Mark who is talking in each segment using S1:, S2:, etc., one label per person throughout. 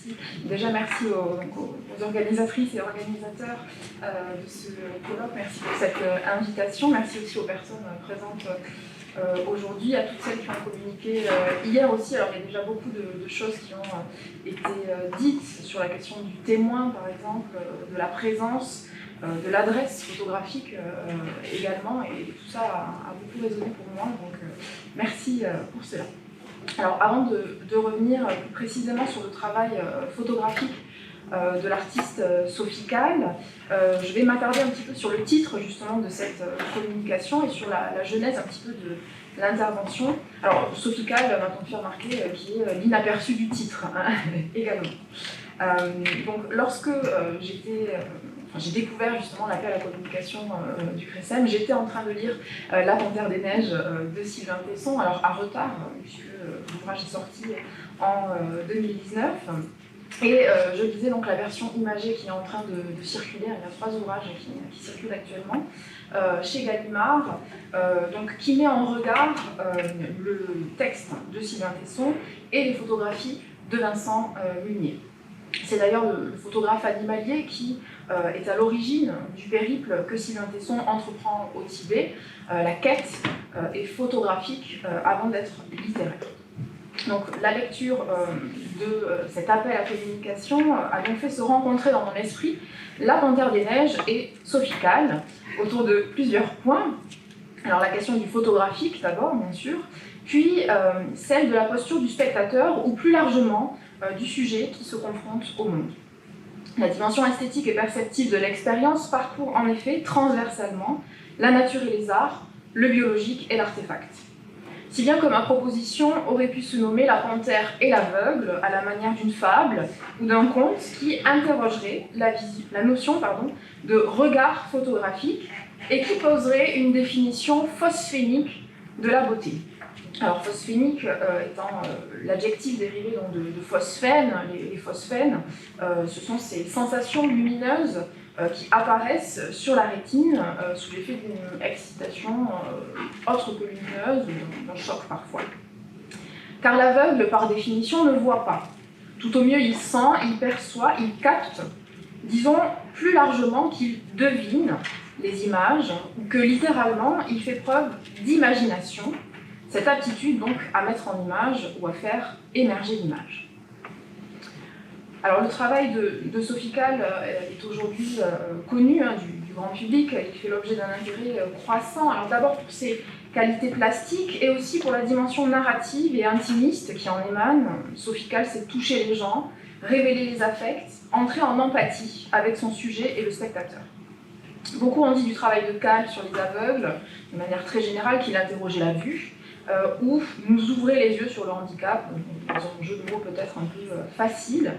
S1: Merci. Déjà, merci aux organisatrices et organisateurs de ce colloque. Merci pour cette invitation. Merci aussi aux personnes présentes aujourd'hui, à toutes celles qui ont communiqué hier aussi. Alors, il y a déjà beaucoup de choses qui ont été dites sur la question du témoin, par exemple, de la présence, de l'adresse photographique également. Et tout ça a beaucoup résonné pour moi. Donc, merci pour cela. Alors, avant de revenir plus précisément sur le travail photographique de l'artiste Sophie Calle, je vais m'attarder un petit peu sur le titre justement de cette communication et sur la genèse un petit peu de l'intervention. Alors, Sophie Calle m'a fait remarquer qui est l'inaperçu du titre hein, également. Donc, lorsque j'ai découvert justement l'appel à la communication du CRECEM, j'étais en train de lire La Panthère des Neiges de Sylvain Tesson, alors à retard, puisque l'ouvrage est sorti en 2019. Et je lisais donc la version imagée qui est en train de circuler. Il y a 3 ouvrages qui circulent actuellement chez Gallimard, donc, qui met en regard le texte de Sylvain Tesson et les photographies de Vincent Munier. C'est d'ailleurs le photographe animalier qui est à l'origine du périple que Sylvain Tesson entreprend au Tibet. La quête est photographique avant d'être littéraire. Donc la lecture de cet appel à communication a donc fait se rencontrer dans mon esprit La Panthère des Neiges et Sophie Calle autour de plusieurs points. Alors la question du photographique d'abord, bien sûr, puis celle de la posture du spectateur ou plus largement du sujet qui se confronte au monde. La dimension esthétique et perceptive de l'expérience parcourt en effet transversalement la nature et les arts, le biologique et l'artefact. Si bien que ma proposition aurait pu se nommer La Panthère et l'aveugle, à la manière d'une fable ou d'un conte qui interrogerait la notion de regard photographique et qui poserait une définition phosphénique de la beauté. Alors, phosphénique étant l'adjectif dérivé donc, de phosphène, les phosphènes, ce sont ces sensations lumineuses qui apparaissent sur la rétine sous l'effet d'une excitation autre que lumineuse, d'un choc parfois. Car l'aveugle, par définition, ne voit pas. Tout au mieux, il sent, il perçoit, il capte, disons plus largement qu'il devine les images, ou que littéralement, il fait preuve d'imagination, cette aptitude donc à mettre en image ou à faire émerger l'image. Alors le travail de Sophie Calle est aujourd'hui connu du grand public, il fait l'objet d'un intérêt croissant, alors d'abord pour ses qualités plastiques et aussi pour la dimension narrative et intimiste qui en émane. Sophie Calle sait toucher les gens, révéler les affects, entrer en empathie avec son sujet et le spectateur. Beaucoup ont dit du travail de Calle sur les aveugles, de manière très générale, qu'il interrogeait la vue, ou nous ouvrait les yeux sur le handicap, dans un jeu de mots peut-être un peu facile.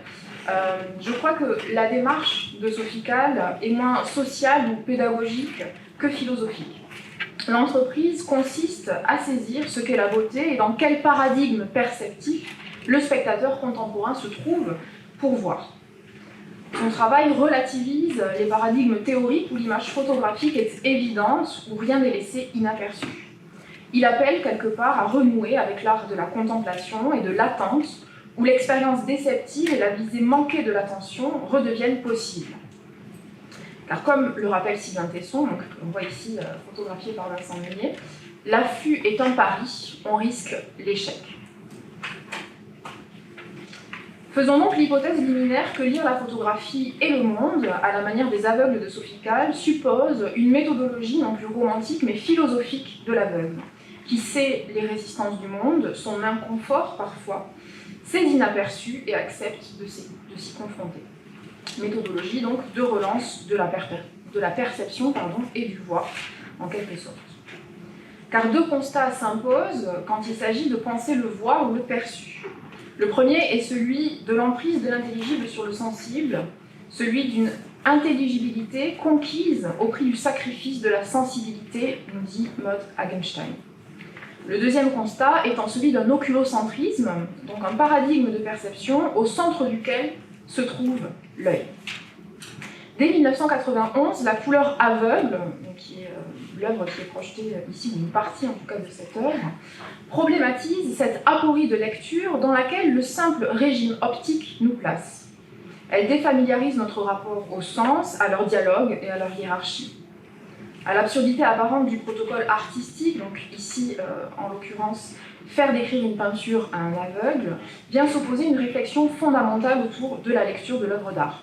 S1: Je crois que la démarche de Sophie Calle est moins sociale ou pédagogique que philosophique. L'entreprise consiste à saisir ce qu'est la beauté et dans quel paradigme perceptif le spectateur contemporain se trouve pour voir. Son travail relativise les paradigmes théoriques où l'image photographique est évidente, où rien n'est laissé inaperçu. Il appelle quelque part à renouer avec l'art de la contemplation et de l'attente, où l'expérience déceptive et la visée manquée de l'attention redeviennent possibles. Car comme le rappelle Sylvain Tesson, donc, on voit ici photographié par Vincent Munier, l'affût est un pari, on risque l'échec. Faisons donc l'hypothèse liminaire que lire la photographie et le monde, à la manière des aveugles de Sophie Calle, suppose une méthodologie non plus romantique mais philosophique de l'aveugle, qui sait les résistances du monde, son inconfort parfois, ses inaperçus et accepte de s'y confronter. Méthodologie donc de relance de la perception et du voir, en quelque sorte. Car 2 constats s'imposent quand il s'agit de penser le voir ou le perçu. Le premier est celui de l'emprise de l'intelligible sur le sensible, celui d'une intelligibilité conquise au prix du sacrifice de la sensibilité, nous dit Maud Hagenstein. Le deuxième constat étant celui d'un oculocentrisme, donc un paradigme de perception au centre duquel se trouve l'œil. Dès 1991, la couleur aveugle, qui est l'œuvre qui est projetée ici, ou une partie en tout cas de cette œuvre, problématise cette aporie de lecture dans laquelle le simple régime optique nous place. Elle défamiliarise notre rapport au sens, à leur dialogue et à leur hiérarchie. À l'absurdité apparente du protocole artistique, donc ici en l'occurrence faire décrire une peinture à un aveugle, vient s'opposer une réflexion fondamentale autour de la lecture de l'œuvre d'art.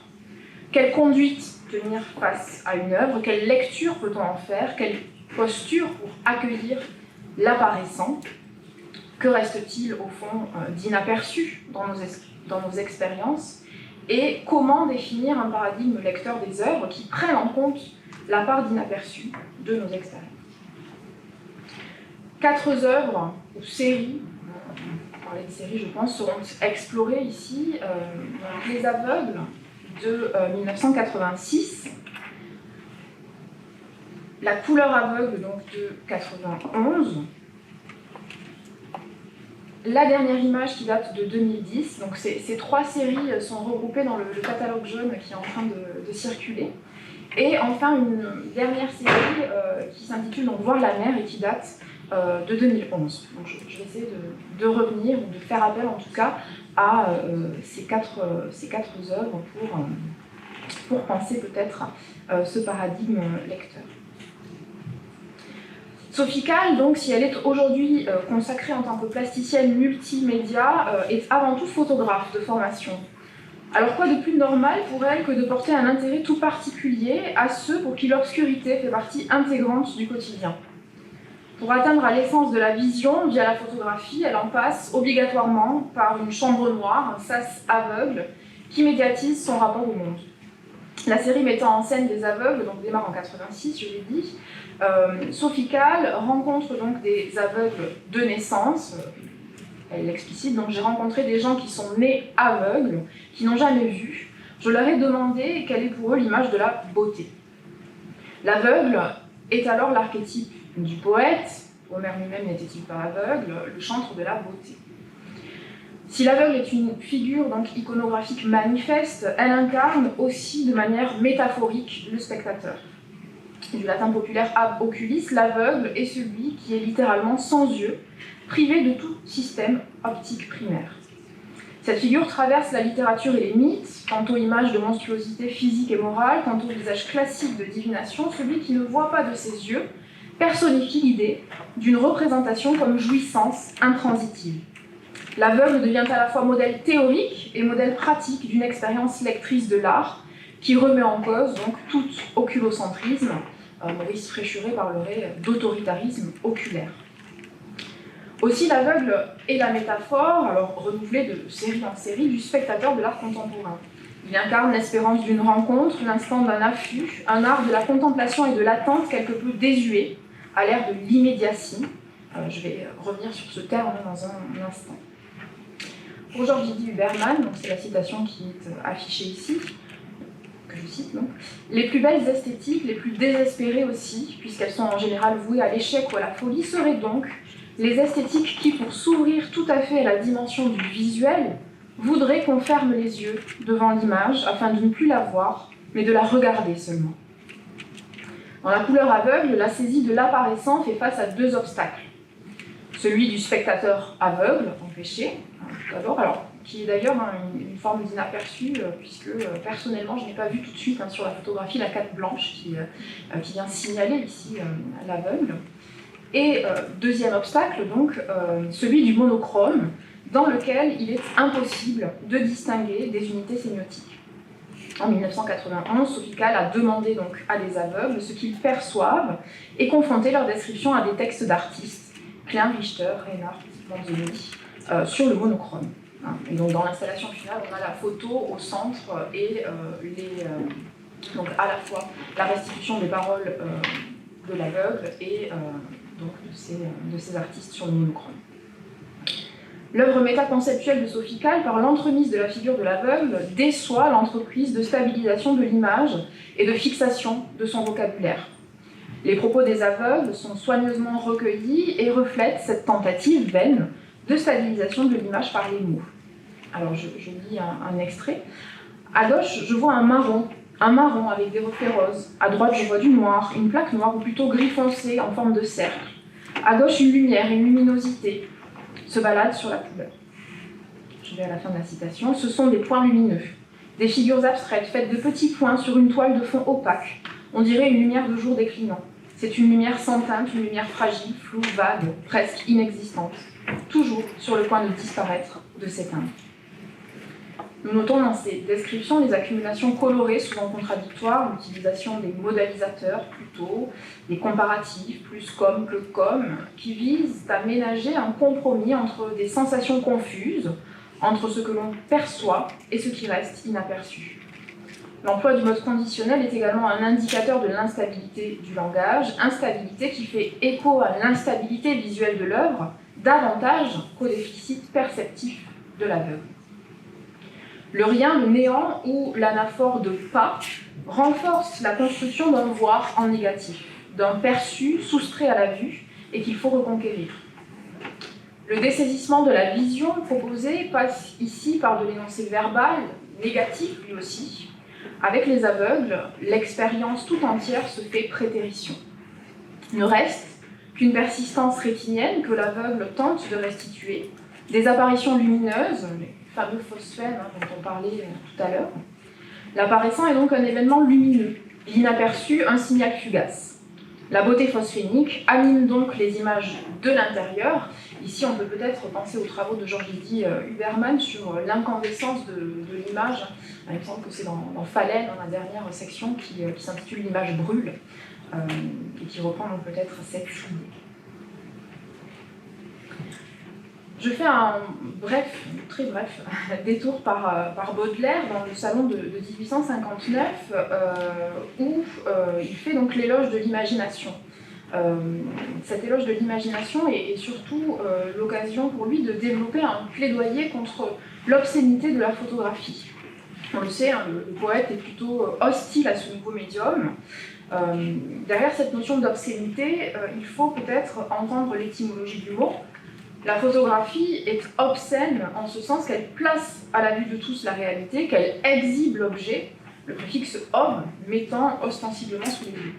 S1: Quelle conduite tenir face à une œuvre? Quelle lecture peut-on en faire? Quelle posture pour accueillir l'apparaissant? Que reste-t-il au fond d'inaperçu dans nos expériences? Et comment définir un paradigme lecteur des œuvres qui prenne en compte la part d'inaperçu de nos expériences? 4 œuvres ou séries, on parlait de séries je pense, seront explorées ici. Les aveugles de 1986, La couleur aveugle donc de 91, La dernière image qui date de 2010. Donc ces 3 séries sont regroupées dans le catalogue jaune qui est en train de circuler. Et enfin une dernière série qui s'intitule donc Voir la mer et qui date de 2011. Donc je vais essayer de revenir, ou de faire appel en tout cas à ces quatre œuvres pour penser peut-être ce paradigme lecteur. Sophie Calle, donc, si elle est aujourd'hui consacrée en tant que plasticienne multimédia, est avant tout photographe de formation. Alors quoi de plus normal pour elle que de porter un intérêt tout particulier à ceux pour qui l'obscurité fait partie intégrante du quotidien? Pour atteindre à l'essence de la vision via la photographie, elle en passe obligatoirement par une chambre noire, un sas aveugle, qui médiatise son rapport au monde. La série mettant en scène des aveugles donc démarre en 86, je l'ai dit. Sophie Calle rencontre donc des aveugles de naissance. Elle l'explicite, donc j'ai rencontré des gens qui sont nés aveugles, qui n'ont jamais vu. Je leur ai demandé quelle est pour eux l'image de la beauté. L'aveugle est alors l'archétype du poète. Homère lui-même n'était-il pas aveugle? Le chantre de la beauté. Si l'aveugle est une figure donc iconographique manifeste, elle incarne aussi de manière métaphorique le spectateur. Du latin populaire ab oculis, l'aveugle est celui qui est littéralement sans yeux, privé de tout système optique primaire. Cette figure traverse la littérature et les mythes, tantôt image de monstruosité physique et morale, tantôt visage classique de divination. Celui qui ne voit pas de ses yeux personnifie l'idée d'une représentation comme jouissance intransitive. L'aveugle devient à la fois modèle théorique et modèle pratique d'une expérience lectrice de l'art qui remet en cause donc tout oculocentrisme. Maurice Fréchuret parlerait d'autoritarisme oculaire. Aussi, l'aveugle est la métaphore, alors renouvelée de série en série, du spectateur de l'art contemporain. Il incarne l'espérance d'une rencontre, l'instant d'un affût, un art de la contemplation et de l'attente quelque peu désuet, à l'ère de l'immédiatie. Je vais revenir sur ce terme dans un instant. Pour Georges Huberman, donc c'est la citation qui est affichée ici, que je cite donc, les plus belles esthétiques, les plus désespérées aussi, puisqu'elles sont en général vouées à l'échec ou à la folie, seraient donc les esthétiques qui, pour s'ouvrir tout à fait à la dimension du visuel, voudraient qu'on ferme les yeux devant l'image afin de ne plus la voir, mais de la regarder seulement. Dans La couleur aveugle, la saisie de l'apparaissant fait face à 2 obstacles. Celui du spectateur aveugle, empêché, tout d'abord, alors qui est d'ailleurs une forme d'inaperçu, puisque personnellement je n'ai pas vu tout de suite sur la photographie la cape blanche qui vient signaler ici l'aveugle. Et deuxième obstacle, donc, celui du monochrome, dans lequel il est impossible de distinguer des unités sémiotiques. En 1991, Sophie Calle a demandé donc à des aveugles ce qu'ils perçoivent et confronté leur description à des textes d'artistes, Klein, Richter, Reinhardt, Manzoni, sur le monochrome. Et donc dans l'installation finale, on a la photo au centre et donc à la fois la restitution des paroles de l'aveugle et donc de ces artistes sur le monochrome. L'œuvre métaconceptuelle de Sophie Calle, par l'entremise de la figure de l'aveugle, déçoit l'entreprise de stabilisation de l'image et de fixation de son vocabulaire. Les propos des aveugles sont soigneusement recueillis et reflètent cette tentative vaine de stabilisation de l'image par les mots. Alors je lis un extrait. À gauche, je vois un marron Un marron avec des reflets roses. À droite, je vois du noir, une plaque noire ou plutôt gris foncé en forme de cercle. À gauche, une lumière, une luminosité se balade sur la couleur. Je vais à la fin de la citation. Ce sont des points lumineux, des figures abstraites faites de petits points sur une toile de fond opaque. On dirait une lumière de jour déclinant. C'est une lumière sans teinte, une lumière fragile, floue, vague, presque inexistante. Toujours sur le point de disparaître, de s'éteindre. Nous notons dans ces descriptions les accumulations colorées, souvent contradictoires, l'utilisation des modalisateurs plutôt, des comparatifs, plus comme que comme, qui visent à ménager un compromis entre des sensations confuses, entre ce que l'on perçoit et ce qui reste inaperçu. L'emploi du mode conditionnel est également un indicateur de l'instabilité du langage, instabilité qui fait écho à l'instabilité visuelle de l'œuvre, davantage qu'au déficit perceptif de l'aveugle. Le rien, le néant ou l'anaphore de pas renforce la construction d'un voir en négatif, d'un perçu soustrait à la vue et qu'il faut reconquérir. Le dessaisissement de la vision proposée passe ici par de l'énoncé verbal, négatif lui aussi. Avec les aveugles, l'expérience tout entière se fait prétérition. Ne reste qu'une persistance rétinienne que l'aveugle tente de restituer, des apparitions lumineuses, les fameux phosphènes dont on parlait tout à l'heure. L'apparaissant est donc un événement lumineux, l'inaperçu un signal fugace. La beauté phosphénique anime donc les images de l'intérieur. Ici, on peut peut-être penser aux travaux de Georges-Didier Huberman sur l'incandescence de l'image. Il me semble que c'est dans Phalène, dans la dernière section, qui s'intitule « L'image brûle », et qui reprend donc peut-être cette idée. Je fais un très bref détour par Baudelaire dans le salon de 1859 où il fait donc l'éloge de l'imagination. Cet éloge de l'imagination est surtout l'occasion pour lui de développer un plaidoyer contre l'obscénité de la photographie. On le sait, le poète est plutôt hostile à ce nouveau médium. Derrière cette notion d'obscénité, il faut peut-être entendre l'étymologie du mot. La photographie est obscène en ce sens qu'elle place à la vue de tous la réalité, qu'elle exhibe l'objet, le préfixe homme, mettant ostensiblement sous les yeux.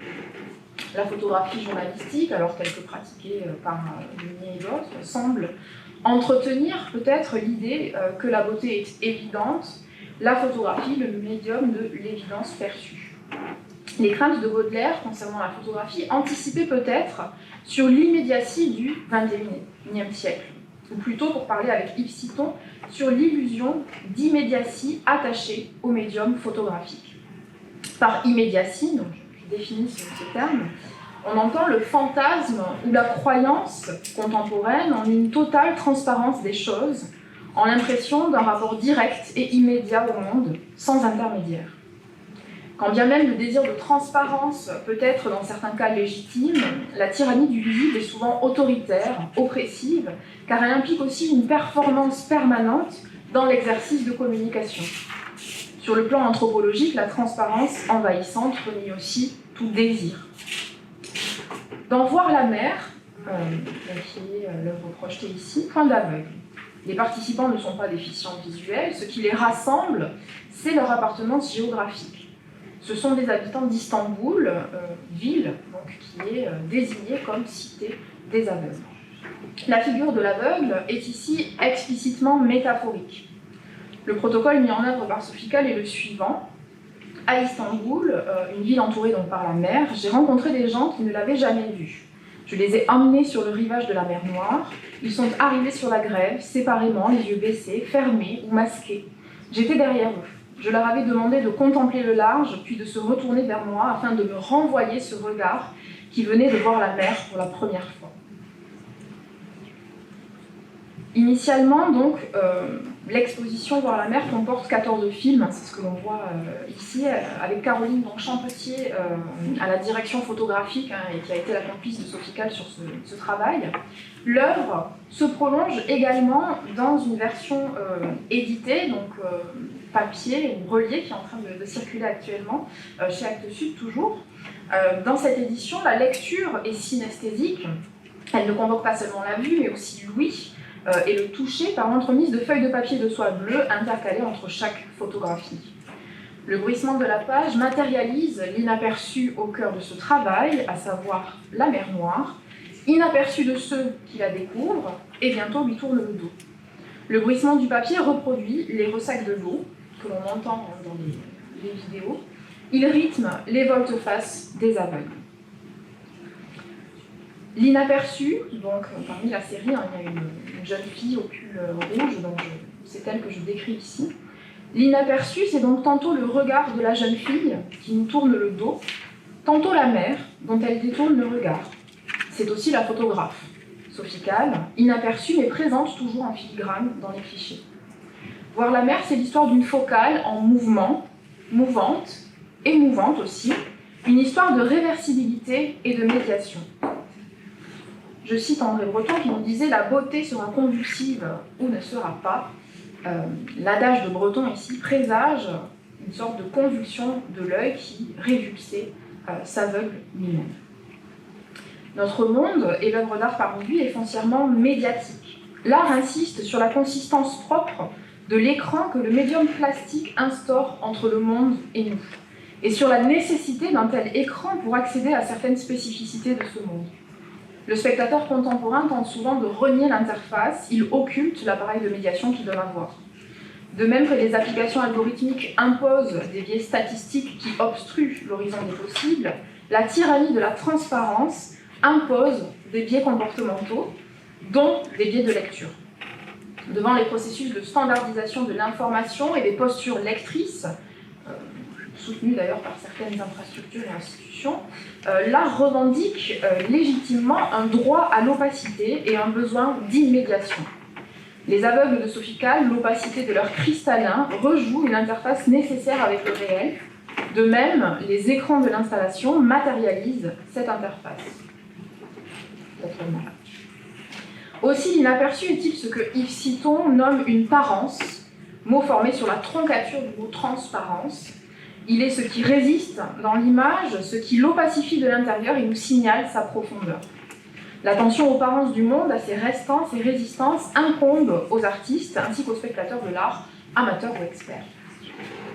S1: La photographie journalistique, alors telle que pratiquée par Meunier et d'autres, semble entretenir peut-être l'idée que la beauté est évidente, la photographie, le médium de l'évidence perçue. Les craintes de Baudelaire concernant la photographie anticipaient peut-être sur l'immédiatie du XXIe siècle, ou plutôt, pour parler avec Yves Citon, sur l'illusion d'immédiatie attachée au médium photographique. Par immédiatie, donc je définis ce terme, on entend le fantasme ou la croyance contemporaine en une totale transparence des choses, en l'impression d'un rapport direct et immédiat au monde, sans intermédiaire. Quand bien même le désir de transparence peut être dans certains cas légitime, la tyrannie du visible est souvent autoritaire, oppressive, car elle implique aussi une performance permanente dans l'exercice de communication. Sur le plan anthropologique, la transparence envahissante renie aussi tout désir. Dans Voir la mer, qui est l'œuvre projetée ici, point d'aveugle. Les participants ne sont pas déficients visuels, ce qui les rassemble, c'est leur appartenance géographique. Ce sont des habitants d'Istanbul, ville donc, qui est désignée comme cité des aveugles. La figure de l'aveugle est ici explicitement métaphorique. Le protocole mis en œuvre par Sophicles est le suivant. À Istanbul, une ville entourée donc par la mer, j'ai rencontré des gens qui ne l'avaient jamais vue. Je les ai emmenés sur le rivage de la mer Noire. Ils sont arrivés sur la grève, séparément, les yeux baissés, fermés ou masqués. J'étais derrière eux. Je leur avais demandé de contempler le large, puis de se retourner vers moi afin de me renvoyer ce regard qui venait de voir la mer pour la première fois. Initialement, donc, l'exposition Voir la mer comporte 14 films, c'est ce que l'on voit ici, avec Caroline Champetier à la direction photographique et qui a été la complice de Sophicles sur ce travail. L'œuvre se prolonge également dans une version éditée, donc papier ou relié, qui est en train de circuler actuellement, chez Actes Sud toujours. Dans cette édition, la lecture est synesthésique, elle ne convoque pas seulement la vue, mais aussi l'ouïe, et le toucher par l'entremise de feuilles de papier de soie bleue intercalées entre chaque photographie. Le bruissement de la page matérialise l'inaperçu au cœur de ce travail, à savoir la mer Noire, inaperçu de ceux qui la découvrent, et bientôt lui tourne le dos. Le bruissement du papier reproduit les ressacs de l'eau, que l'on entend dans les vidéos. Il rythme les volte-face des aveugles. L'inaperçu, donc parmi la série, il y a une jeune fille au pull rouge, donc c'est elle que je décris ici. L'inaperçu, c'est donc tantôt le regard de la jeune fille qui nous tourne le dos, tantôt la mer dont elle détourne le regard. C'est aussi la photographe, Sophie Calle, inaperçue mais présente toujours en filigrane dans les clichés. Voir la mer, c'est l'histoire d'une focale en mouvement, mouvante, émouvante aussi, une histoire de réversibilité et de médiation. Je cite André Breton qui nous disait « La beauté sera convulsive ou ne sera pas ». L'adage de Breton ici présage une sorte de convulsion de l'œil qui, révulsé, s'aveugle lui-même. Notre monde, et l'œuvre d'art parmi lui, est foncièrement médiatique. L'art insiste sur la consistance propre de l'écran que le médium plastique instaure entre le monde et nous, et sur la nécessité d'un tel écran pour accéder à certaines spécificités de ce monde. Le spectateur contemporain tente souvent de renier l'interface, il occulte l'appareil de médiation qu'il doit avoir. De même que les applications algorithmiques imposent des biais statistiques qui obstruent l'horizon des possibles, la tyrannie de la transparence impose des biais comportementaux, dont des biais de lecture. Devant les processus de standardisation de l'information et des postures lectrices, soutenues d'ailleurs par certaines infrastructures et institutions, l'art revendique légitimement un droit à l'opacité et un besoin d'immédiation. Les aveugles de Sophie Calle, l'opacité de leur cristallin, rejouent une interface nécessaire avec le réel. De même, les écrans de l'installation matérialisent cette interface. Aussi, l'inaperçu est-il ce que Yves Citon nomme une parence, mot formé sur la troncature du mot transparence. Il est ce qui résiste dans l'image, ce qui l'opacifie de l'intérieur et nous signale sa profondeur. L'attention aux parences du monde, à ses restances et résistances, incombe aux artistes ainsi qu'aux spectateurs de l'art, amateurs ou experts.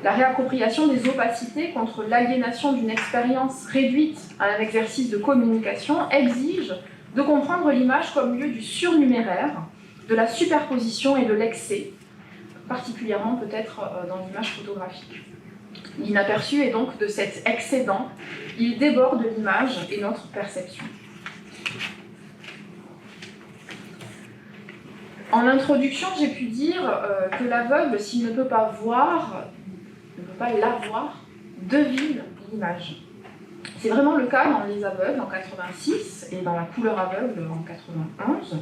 S1: La réappropriation des opacités contre l'aliénation d'une expérience réduite à un exercice de communication exige de comprendre l'image comme lieu du surnuméraire, de la superposition et de l'excès, particulièrement peut-être dans l'image photographique. L'inaperçu est donc de cet excédent, il déborde l'image et notre perception. En introduction, j'ai pu dire que l'aveugle, s'il ne peut pas voir, ne peut pas la voir, devine l'image. C'est vraiment le cas dans Les Aveugles en 86 et dans La couleur aveugle en 91.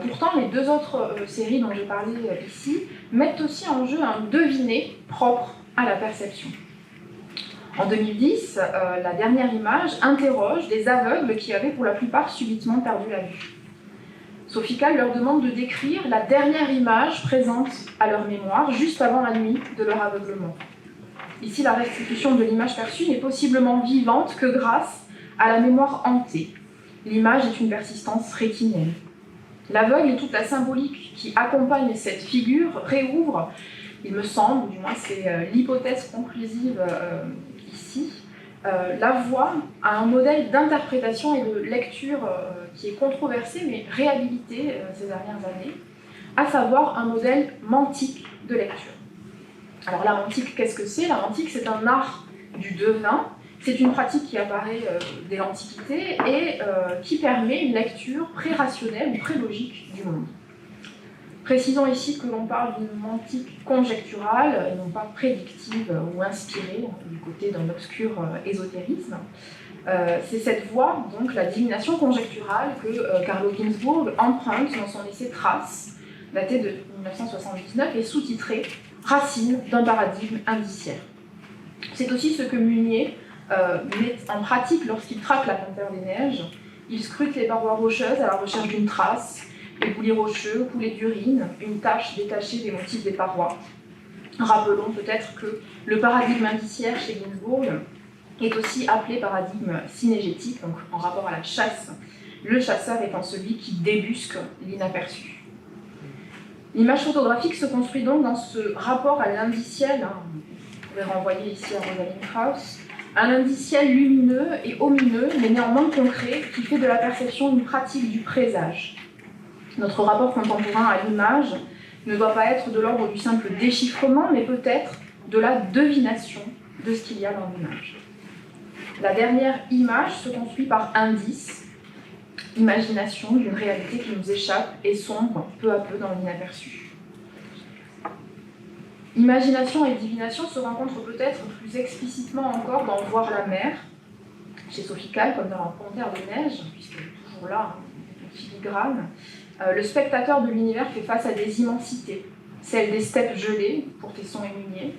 S1: Pourtant, les deux autres séries dont j'ai parlé ici mettent aussi en jeu un deviné propre à la perception. En 2010, la dernière image interroge des aveugles qui avaient pour la plupart subitement perdu la vue. Sophie Calle leur demande de décrire la dernière image présente à leur mémoire, juste avant la nuit de leur aveuglement. Ici, la restitution de l'image perçue n'est possiblement vivante que grâce à la mémoire hantée. L'image est une persistance rétinienne. L'aveugle et toute la symbolique qui accompagne cette figure réouvre, il me semble, du moins c'est l'hypothèse conclusive ici, la voie à un modèle d'interprétation et de lecture qui est controversé mais réhabilité ces dernières années, à savoir un modèle mantique de lecture. Alors la mantique, qu'est-ce que c'est? La mantique, c'est un art du devin, c'est une pratique qui apparaît dès l'Antiquité et qui permet une lecture pré-rationnelle ou pré-logique du monde. Précisons ici que l'on parle d'une mantique conjecturale et non pas prédictive ou inspirée du côté d'un obscur ésotérisme. C'est cette voie, donc la divination conjecturale, que Carlo Ginzburg emprunte dans son essai Traces, daté de 1979 et sous-titré « Racine d'un paradigme indiciaire ». C'est aussi ce que Munier met en pratique lorsqu'il traque la Panthère des Neiges. Il scrute les parois rocheuses à la recherche d'une trace, les boulets rocheux, coulées d'urine, une tache détachée des motifs des parois. Rappelons peut-être que le paradigme indiciaire chez Ginzburg est aussi appelé paradigme synégétique, donc en rapport à la chasse, le chasseur étant celui qui débusque l'inaperçu. L'image photographique se construit donc dans ce rapport à l'indiciel, pouvez renvoyer ici à Rosalind Krauss, un indiciel lumineux et omineux, mais néanmoins concret, qui fait de la perception une pratique du présage. Notre rapport contemporain à l'image ne doit pas être de l'ordre du simple déchiffrement, mais peut-être de la devination de ce qu'il y a dans l'image. La dernière image se construit par indice, imagination d'une réalité qui nous échappe et sombre peu à peu dans l'inaperçu. Imagination et divination se rencontrent peut-être plus explicitement encore dans Voir la mer, chez Sophie Calle, comme dans la Panthère de neige, puisqu'elle est toujours là, en filigrane. Le spectateur de l'univers fait face à des immensités, celles des steppes gelées, pour Tesson et Munier,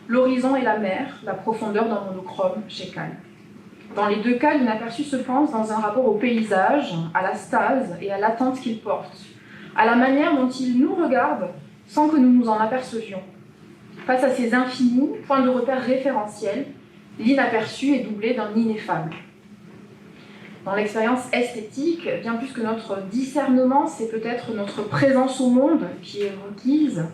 S1: l'horizon et la mer, la profondeur dans monochrome, chez Calle. Dans les deux cas, l'inaperçu se pense dans un rapport au paysage, à la stase et à l'attente qu'il porte, à la manière dont il nous regarde sans que nous nous en apercevions. Face à ces infinis points de repère référentiels, l'inaperçu est doublé d'un ineffable. Dans l'expérience esthétique, bien plus que notre discernement, c'est peut-être notre présence au monde qui est requise,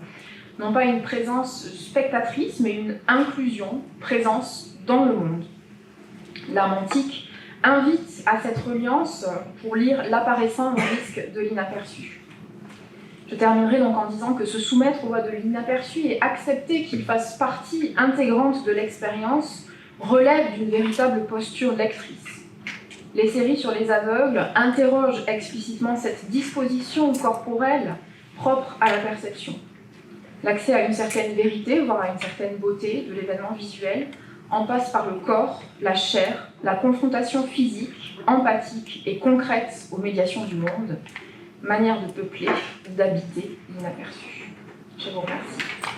S1: non pas une présence spectatrice, mais une inclusion, présence dans le monde. L'âme antique invite à cette reliance pour lire l'apparaissant risque de l'inaperçu. Je terminerai donc en disant que se soumettre aux voies de l'inaperçu et accepter qu'il fasse partie intégrante de l'expérience relève d'une véritable posture lectrice. Les séries sur les aveugles interrogent explicitement cette disposition corporelle propre à la perception. L'accès à une certaine vérité, voire à une certaine beauté de l'événement visuel, en passe par le corps, la chair, la confrontation physique, empathique et concrète aux médiations du monde, manière de peupler, d'habiter l'inaperçu. Je vous remercie.